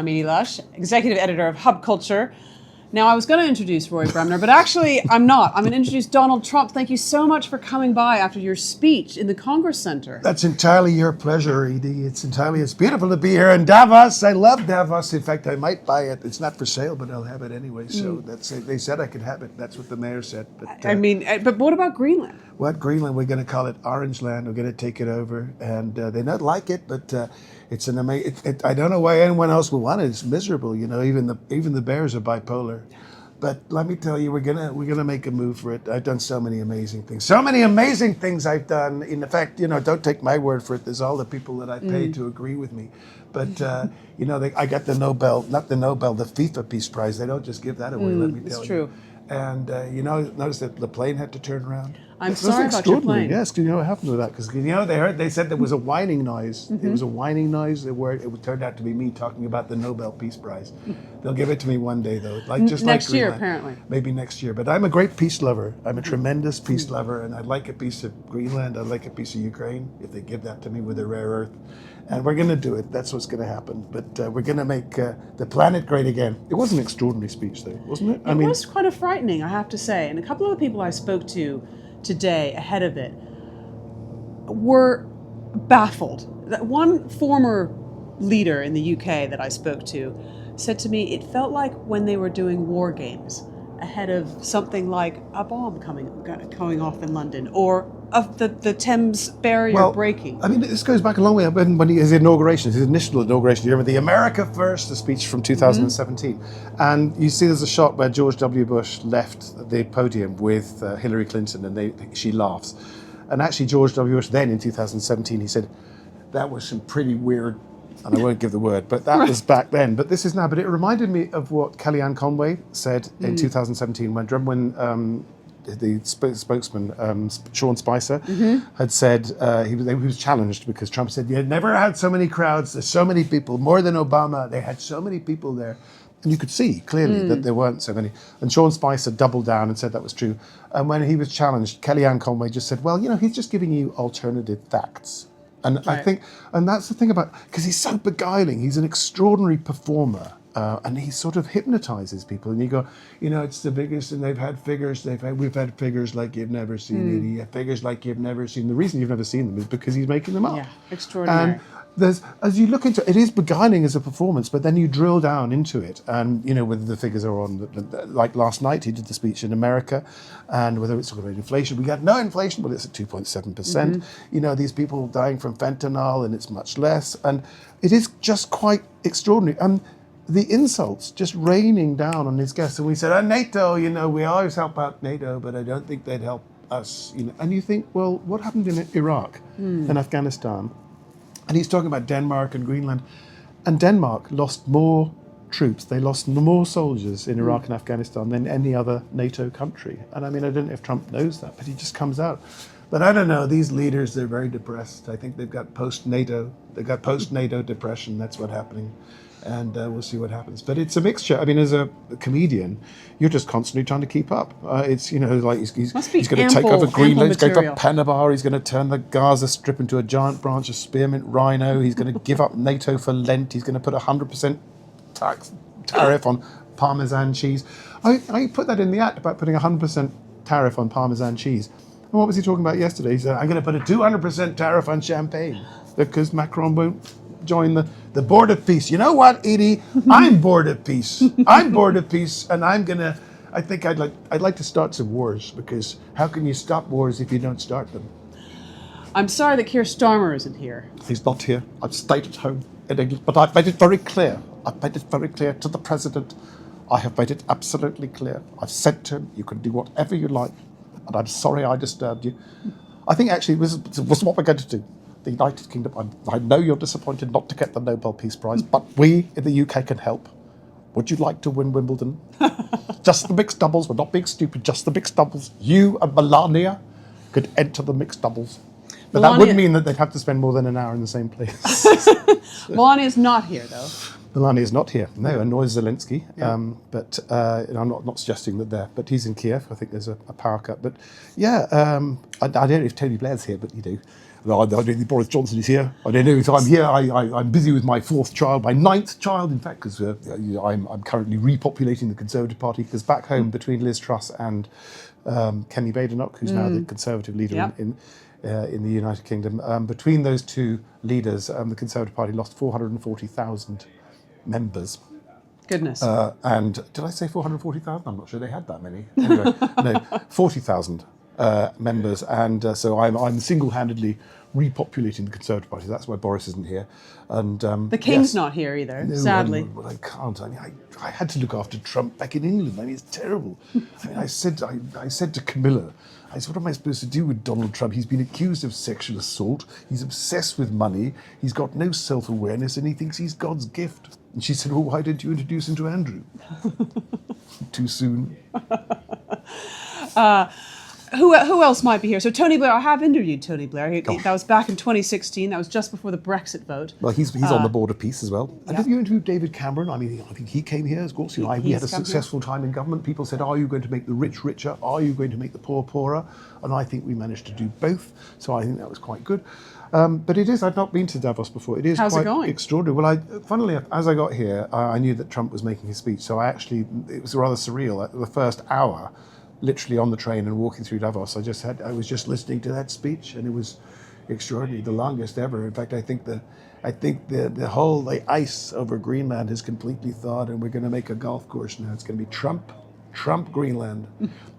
I'm Edie Lush, executive editor of Hub Culture. Now, I was going to introduce Rory Bremner, but actually I'm not. I'm going to introduce Donald Trump. Thank you so much for coming by after your speech in the Congress Center. That's entirely your pleasure, Edie. It's beautiful to be here in Davos. I love Davos. In fact, I might buy it. It's not for sale, but I'll have it anyway. So they said I could have it. That's what the mayor said. But, but what about Greenland? What Greenland? We're going to call it Orange Land. We're going to take it over, and they not like it, but it's an amazing. I don't know why anyone else will want it. It's miserable, you know. Even the bears are bipolar. But let me tell you, we're gonna make a move for it. I've done so many amazing things. So many amazing things I've done. In fact, you know, don't take my word for it. There's all the people that I paid to agree with me. But you know, I got the the FIFA Piece Prize. They don't just give that away. Let me tell you. It's true. And you know, notice that the plane had to turn around. I'm sorry about your plane. Yes, because you know what happened with that? Because you know they said there was a whining noise. It was a whining noise. It turned out to be me talking about the Nobel Peace Prize. They'll give it to me one day though, next year apparently. Maybe next year. But I'm a great peace lover. I'm a tremendous peace lover, and I'd like a piece of Greenland. I'd like a piece of Ukraine if they give that to me with a rare earth. And we're going to do it. That's what's going to happen. But we're going to make the planet great again. It was an extraordinary speech, though, wasn't it? It was kind of frightening, I have to say. And a couple of the people I spoke to today ahead of it were baffled. One former leader in the UK that I spoke to said to me it felt like when they were doing war games ahead of something like a bomb going off in London or of the Thames barrier breaking. I mean, this goes back a long way. When his initial inauguration, you remember the America First, the speech from 2017. And you see there's a shot where George W. Bush left the podium with Hillary Clinton and she laughs. And actually George W. Bush then in 2017, he said, that was some pretty weird, and I won't give the word, but that was back then. But this is now, but it reminded me of what Kellyanne Conway said in 2017 when the spokesman, Sean Spicer, had said he was challenged because Trump said, you had never had so many crowds, there's so many people, more than Obama, they had so many people there. And you could see clearly that there weren't so many. And Sean Spicer doubled down and said that was true. And when he was challenged, Kellyanne Conway just said, well, you know, he's just giving you alternative facts. And I think, and that's the thing about, because he's so beguiling, he's an extraordinary performer. And he sort of hypnotizes people, and you go, you know, it's the biggest, and we've had figures like you've never seen, Edie, figures like you've never seen. The reason you've never seen them is because he's making them up. Yeah, extraordinary. And as you look into it, it is beguiling as a performance, but then you drill down into it, and you know whether the figures are on, like last night he did the speech in America, and whether it's talking about inflation. We got no inflation, but it's at 2.7%. You know, these people dying from fentanyl, and it's much less, and it is just quite extraordinary. And the insults just raining down on his guests. And we said, NATO, you know, we always help out NATO, but I don't think they'd help us. You know, and you think, well, what happened in Iraq and Afghanistan? And he's talking about Denmark and Greenland. And Denmark lost more troops. They lost more soldiers in Iraq and Afghanistan than any other NATO country. And I mean, I don't know if Trump knows that, but he just comes out. But I don't know, these leaders, they're very depressed. I think they've got post-NATO depression. That's what's happening. And we'll see what happens. But it's a mixture. I mean, as a comedian, you're just constantly trying to keep up. It's, you know, like he's going to take over Greenland, he's going to Panama, he's going to turn the Gaza Strip into a giant branch of spearmint rhino, he's going to give up NATO for Lent, he's going to put 100% tariff on Parmesan cheese. I put that in the act about putting 100% tariff on Parmesan cheese. And what was he talking about yesterday? He said, I'm going to put a 200% tariff on champagne because Macron won't join the board of peace. You know what, Edie? I'm bored of peace. I'm bored of peace, and I think I'd like to start some wars, because how can you stop wars if you don't start them? I'm sorry that Keir Starmer isn't here. He's not here. I've stayed at home in England, but I've made it very clear. I've made it very clear to the president. I have made it absolutely clear. I've said to him, you can do whatever you like, and I'm sorry I disturbed you. I think actually this is what we're going to do. The United Kingdom, I know you're disappointed not to get the Nobel Peace Prize, but we in the UK can help. Would you like to win Wimbledon? Just the mixed doubles. We're not being stupid, just the mixed doubles. You and Melania could enter the mixed doubles. But that would mean that they'd have to spend more than an hour in the same place. Melania's not here, though. Melania's not here, no, and nor is Zelensky. Yeah. But I'm not suggesting that they're, but he's in Kiev. I think there's a power cut. But yeah, I don't know if Tony Blair's here, but you do. I don't think Boris Johnson is here. I don't know if I'm here. I'm busy with my fourth child, my ninth child, in fact, because I'm currently repopulating the Conservative Party. Because back home, between Liz Truss and Kemi Badenoch, who's now the Conservative leader in the United Kingdom, between those two leaders, the Conservative Party lost 440,000 members. Goodness. And did I say 440,000? I'm not sure they had that many. Anyway, no, 40,000 members. And so I'm single-handedly repopulating the Conservative Party. That's why Boris isn't here. And the King's not here either, sadly. Well, I can't. I mean, I had to look after Trump back in England. I mean, it's terrible. I mean, I said to Camilla, I said, what am I supposed to do with Donald Trump? He's been accused of sexual assault. He's obsessed with money. He's got no self-awareness, and he thinks he's God's gift. And she said, well, why didn't you introduce him to Andrew? Too soon. Who else might be here? So Tony Blair, I have interviewed Tony Blair. That was back in 2016. That was just before the Brexit vote. Well, he's on the board of peace as well. And have you interviewed David Cameron? I mean, I think he came here, of course. We had a successful time in government. People said, are you going to make the rich richer? Are you going to make the poor poorer? And I think we managed to do both. So I think that was quite good. But it is, I'd not been to Davos before. It is quite extraordinary. Well, funnily enough, as I got here, I knew that Trump was making his speech. So it was rather surreal. The first hour, literally on the train and walking through Davos, I was just listening to that speech, and it was extraordinary, the longest ever. In fact, I think the ice over Greenland has completely thawed, and we're going to make a golf course now. It's going to be Trump Greenland.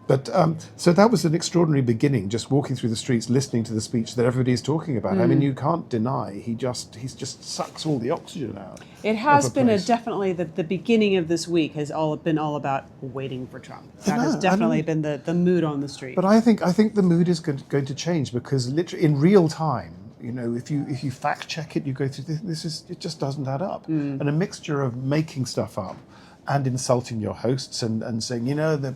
But so that was an extraordinary beginning, just walking through the streets, listening to the speech that everybody's talking about. I mean, you can't deny he just sucks all the oxygen out. It has been definitely the beginning of this week has been all about waiting for Trump. That has definitely been the mood on the street. But I think the mood is going to change, because literally in real time, you know, if you fact check it, you go through it just doesn't add up. And a mixture of making stuff up and insulting your hosts and saying, you know, the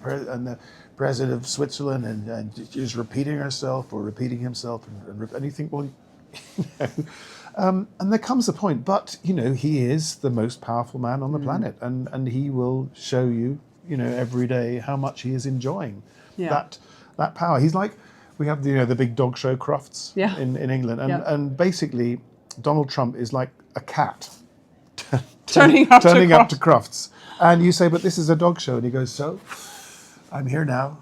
president of Switzerland and just repeating herself or repeating himself, and you think, well, you know, and there comes a point, but you know, he is the most powerful man on the planet, and he will show you, you know, every day how much he is enjoying that power. He's like, we have the big dog show Crufts in England, and basically Donald Trump is like a cat turning up to Crufts. And you say, but this is a dog show. And he goes, so, I'm here now.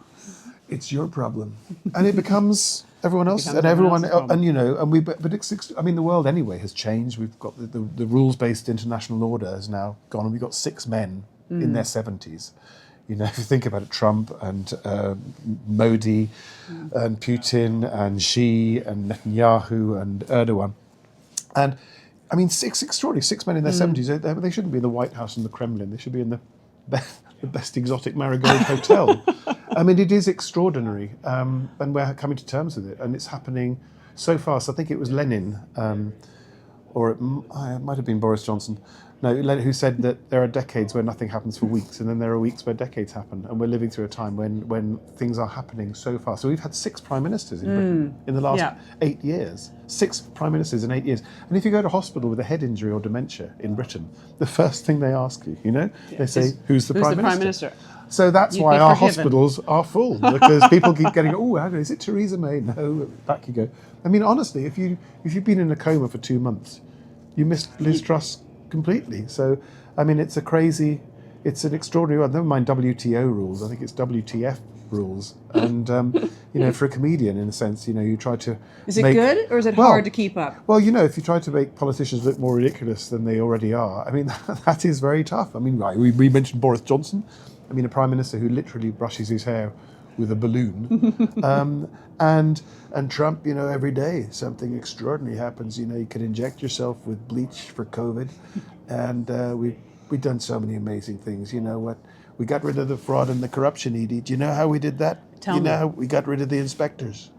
It's your problem. And it becomes everyone else. And everyone, and you know, but it's, I mean, the world anyway has changed. We've got the rules-based international order has now gone, and we've got 6 men in their 70s. You know, if you think about it, Trump and Modi and Putin and Xi and Netanyahu and Erdogan. And I mean, 6 men in their 70s. They shouldn't be in the White House and the Kremlin. They should be in the best exotic marigold hotel. I mean, it is extraordinary, and we're coming to terms with it. And it's happening so fast. I think it was Lenin, or it might have been Boris Johnson. No, Lenin, who said that there are decades where nothing happens for weeks, and then there are weeks where decades happen. And we're living through a time when things are happening so fast. So we've had 6 prime ministers in Britain in the last 8 years. 6 prime ministers in 8 years. And if you go to hospital with a head injury or dementia in Britain, the first thing they ask you, you know, they say, who's the prime minister? So that's why our hospitals are full, because people keep getting, is it Theresa May? No, back you go. I mean, honestly, if you've been in a coma for 2 months, you missed Liz Truss completely. So, I mean, it's an extraordinary one. Never mind WTO rules. I think it's WTF rules. And, you know, for a comedian, in a sense, you know, you try to Is it good, or is it hard to keep up? Well, you know, if you try to make politicians look more ridiculous than they already are, I mean, that is very tough. I mean, we mentioned Boris Johnson. I mean, a prime minister who literally brushes his hair with a balloon. And Trump, you know, every day something extraordinary happens. You know, you can inject yourself with bleach for COVID. And we've done so many amazing things. You know what? We got rid of the fraud and the corruption, Edie. Do you know how we did that? Tell me. You know how we got rid of the inspectors?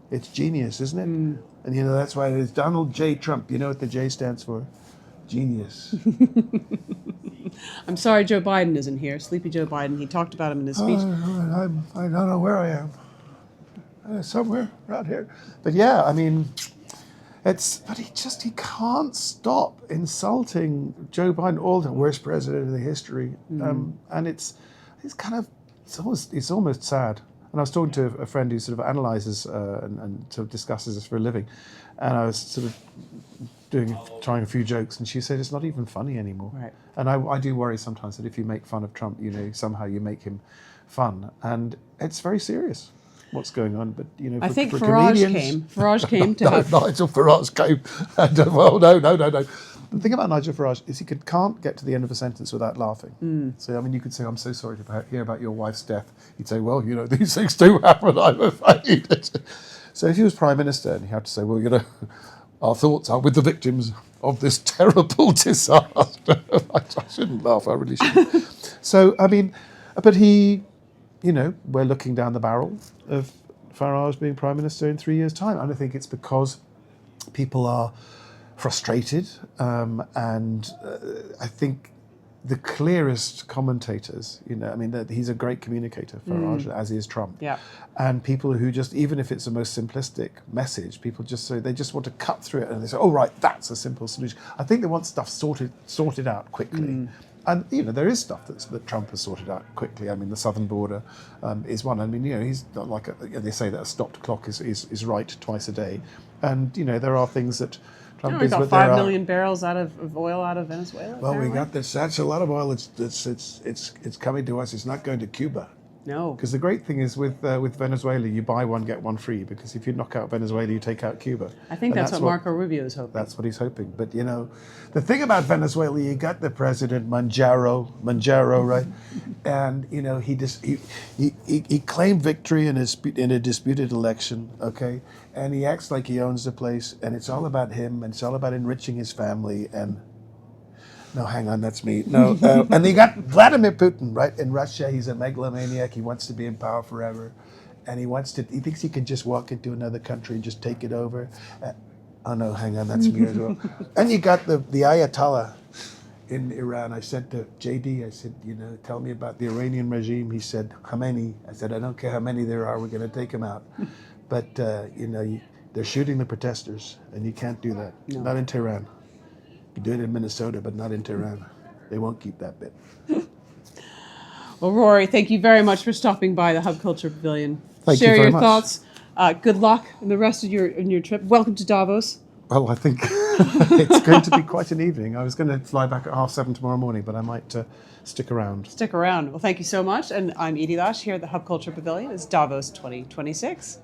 It's genius, isn't it? And, you know, that's why it's Donald J. Trump. You know what the J stands for? Genius. I'm sorry Joe Biden isn't here. Sleepy Joe Biden. He talked about him in his speech. I don't know where I am. Somewhere around here. But yeah, I mean, but he can't stop insulting Joe Biden, the worst president in the history. And it's almost sad. And I was talking to a friend who sort of analyses and sort of discusses this for a living, and I was sort of trying a few jokes, and she said it's not even funny anymore. Right. And I do worry sometimes that if you make fun of Trump, somehow you make him fun, and it's very serious what's going on. But I think for Farage comedians, came to have. Nigel Farage came. And, well, no. The thing about Nigel Farage is he can't get to the end of a sentence without laughing. So, I mean, you could say, I'm so sorry to hear about your wife's death. He'd say, well, these things do happen, I'm afraid. So if he was Prime Minister and he had to say, well, our thoughts are with the victims of this terrible disaster. I shouldn't laugh, I really shouldn't. So, I mean, but he, we're looking down the barrel of Farage being Prime Minister in 3 years' time. And I think it's because people are frustrated, and I think the clearest commentators, he's a great communicator, Farage, as is Trump. Yeah. And people who just, even if it's the most simplistic message, people just say they just want to cut through it, and they say, oh right, that's a simple solution. I think they want stuff sorted out quickly. And there is stuff that Trump has sorted out quickly. I mean, the southern border is one. I mean, he's not like they say that a stopped clock is right twice a day, and there are things that Trump We is. got 5 million barrels of oil out of Venezuela. Well, apparently. we got this. That's a lot of oil. It's coming to us. It's not going to Cuba. No. Because the great thing is with Venezuela, you buy one, get one free. Because if you knock out Venezuela, you take out Cuba. I think that's what Marco Rubio is hoping. That's what he's hoping. But the thing about Venezuela, you got the president Manjaro, right? And he claimed victory in a disputed election, okay? And he acts like he owns the place, and it's all about him, and it's all about enriching his family. And no, hang on, that's me. No, and you got Vladimir Putin, right? In Russia, he's a megalomaniac. He wants to be in power forever, and he thinks he can just walk into another country and just take it over. Oh no, hang on, that's me as well. And you got the Ayatollah in Iran. I said to JD, I said, tell me about the Iranian regime. He said, how many? I said, I don't care how many there are. We're going to take them out. But they're shooting the protesters, and you can't do that. No. Not in Tehran. You do it in Minnesota, but not in Tehran. They won't keep that bit. Well, Rory, thank you very much for stopping by the Hub Culture Pavilion. Thank you Share very your much. Thoughts. Good luck in the rest of your trip. Welcome to Davos. Well, I think it's going to be quite an evening. I was going to fly back at 7:30 tomorrow morning, but I might stick around. Stick around. Well, thank you so much. And I'm Edie Lush here at the Hub Culture Pavilion. It's Davos 2026.